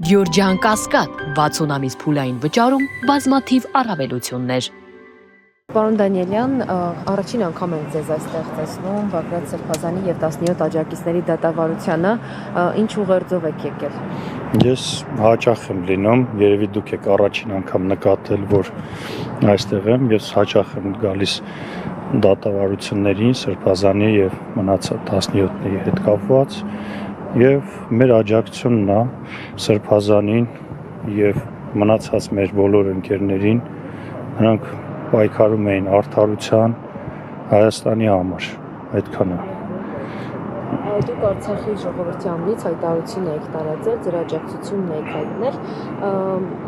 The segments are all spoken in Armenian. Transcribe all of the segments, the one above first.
Գյորջյան Կասկադ 60 ամիս փուլային վճարում բազմաթիվ առավելություններ։ Պարոն Դանիելյան, առաջին անգամ ենք ձեզ այստեղ տեսնում Բագրատ Սրբազանի եւ 17 աջակիցների դատավարությանը, ինչ ուղերձով եք եկել։ Ես հաճախ եմ լինում, երևի դուք եք առաջին անգամ նկատել, որ այստեղ եմ, ես հաճախ եմ գալիս դատավարություններին Սրբազանի եւ մնացած 17-ների հետ կապված եւ մեր աջակցությունն է Սրբազանին եւ մնացած մեր բոլոր ընկերներին, նրանք պայքարում էին արդարության Հայաստանի համար, այդքան է։ Դուք Արցախի ժողովրդի անունից հայտարարություն եք տարածել, ձեր աջակցությունն եք հայտնել,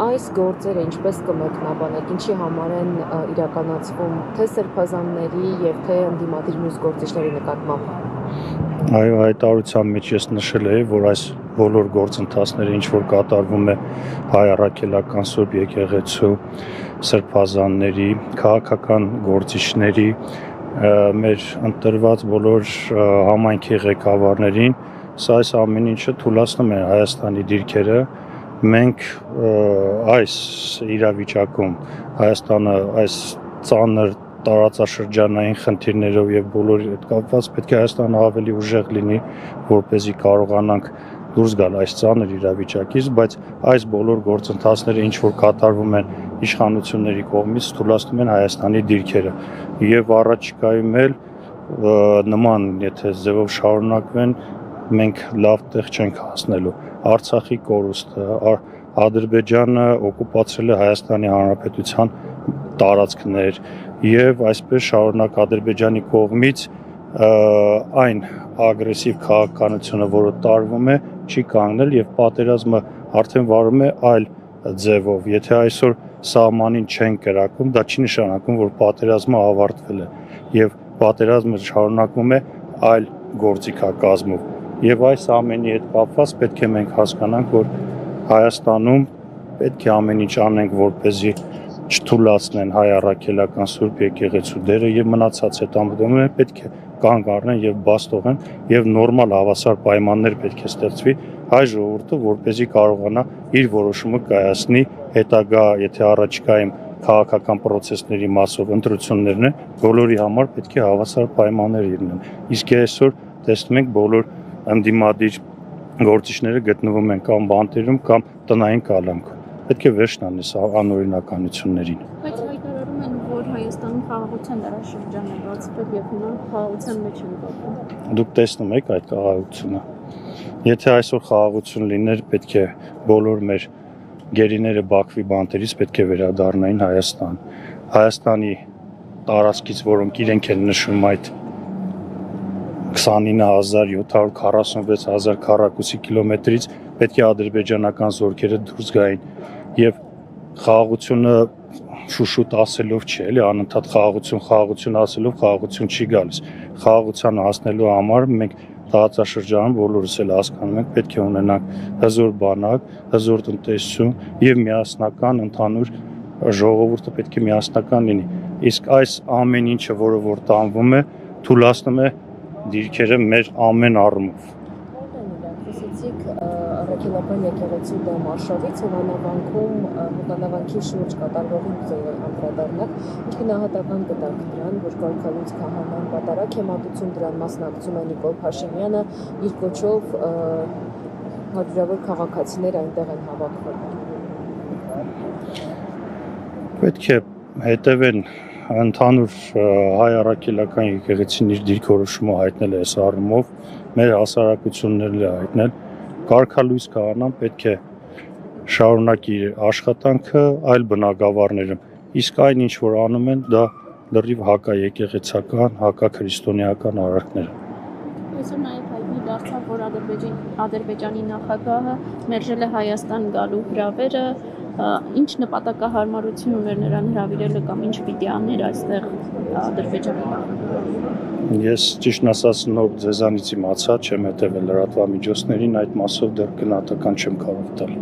այս գործերը ինչպես կմեկնաբանեք, ինչի համար են իրականացվում թե սրբազանների եւ թե ընդդիմադիր մյուս գործիչների նկատմամբ։ Այո, հայտարարության մեջ ես նշել եմ, որ այս բոլոր գործընթացները ինչ որ կատարվում է հայ առաքելական Սուրբ եկեղեցու սրբազանների, քաղաքական գործիչների, մեր ընտրված բոլոր համայնքի ղեկավարներին, սա այս ամեն ինչը թույլատնում է Հայաստանի դիրքերը։ Մենք այս իրավիճակում Հայաստանը այս ծանր տարածաշրջանային խնդիրներով եւ բոլորի հետ կապված պետք է Հայաստանը ավելի ուժեղ լինի, որպեսզի կարողանանք դուրս գալ այս ծանր իրավիճակից, բայց այս բոլոր գործընթացները ինչ որ կատարվում են իշխանությունների կողմից թույլատնում են Հայաստանի դիրքերը եւ առաջիկայում էլ նման եթե ձևով շարունակվեն մենք լավ տեղ չենք հասնելու։ Արցախի կորուստը, Ադրբեջանը օկուպացրել է Հայաստանի Հանրապետության տարածքներ եւ այսպես շարունակ Ադրբեջանի կողմից այն ագրեսիվ քաղաքականությունը, որը տարվում է, չի կանգնել եւ պատերազմը արդեն վարում է այլ ձևով։ Եթե այսօր սահմանին չեն կրակում, դա չի նշանակում, որ պատերազմը ավարտվել է եւ պատերազմը շարունակվում է այլ գործիքակազմով։ Եվ այս ամենի հետ կապված պետք է մենք հասկանանք, որ Հայաստանում պետք է ամեն ինչ անենք, որպեսզի չթույլատնեն հայ առաքելական Սուրբ եկեղեցու դերը եւ մնացած հետամուտները պետք է կանգ առնեն եւ բաց թողեն եւ նորմալ հավասար պայմաններ պետք է ստեղծվի հայ ժողովուրդը, որպեսզի կարողանա իր որոշումը կայացնի հետագա, եթե առաջիկայում քաղաքական process-ների մասով ընտրություններն են, բոլորի համար պետք է հավասար պայմաններ լինեն։ Իսկ այսօր տեսնում ենք բոլոր ընդդիմադիր գործիչները գտնվում են կամ բանտերում կամ տնային կալանքում։ Պետք է վերջ տան այս անօրինականություններին։ Բայց հայտարարում են, որ Հայաստանում խաղաղության դարաշրջան է բացվել եւ հիմա խաղաղության մեջ են գտնվում։ Դուք տեսնում եք այդ խաղաղությունը։ Եթե այսօր խաղաղություն լիներ, պետք է բոլոր մեր գերիները Բաքվի բանտերից պետք է վերադառնային Հայաստան։ Հայաստանի տարածքից, որոնք իրենք են նշում այդ 29746 քառակուսի կիլոմետրից պետք է ադրբեջանական զորքերը դուրս գային եւ խաղաղությունը շուշուտ ասելով չի, էլի անընդհատ խաղաղություն ասելով խաղաղություն չի գալիս։ Խաղաղության հասնելու համար մենք տարածաշրջանում բոլորս էլ հասկանում ենք, պետք է ունենանք հզոր բանակ, հզոր տնտեսություն եւ միասնական ընդհանուր ժողովուրդը պետք է միասնական լինի։ Իսկ այս ամեն ինչը, որը որ տանվում է, թույլատնում է դիրքերը մեր ամեն առումով։ Խոսեցիք առաքելական եկեղեցու դեմ արշավից հովանավանքի շուրջ կատարվողին անդրադառնաք, ինչ գնահատական կտակ դրան, որ Կարգալույց քահանան կատարակ հեմատություն դրան մասնակցում է Նիկոլ Փաշինյանը, իր կոչով հարյուրավոր քաղաքացիներ այնտեղ են հավաքվել։ Պետք է հետևեն ընդհանուր հայ առաքելական եկեղեցին իր դիրքորոշումը հայտնել է այս առումով, մեր հասարակություններն է հայտնել, Կարգալույց քահանան պետք է շարունակի իր աշխատանքը այլ բնակավարներում, իսկ այն ինչ որ անում են, դա լրիվ հակաեկեղեցական, հակաքրիստոնեական արարքներ են։ Այսօր նաև հայտնի դարձավ, որ Ադրբեջանի նախագահը մերժել է Հայաստան գալու հրավերը, ինչ նպատակահարմարություն ուներ նրան հրավիրելը կամ ինչ պիտի աներ այստեղ Ադրբեջանի նախագահը։ Ես ճիշտն ասած նոր ձեզանից իմացա, չեմ հետևել լրատվամիջոցներին, այդ մասով դեռ գնահատական չեմ կարող տալ։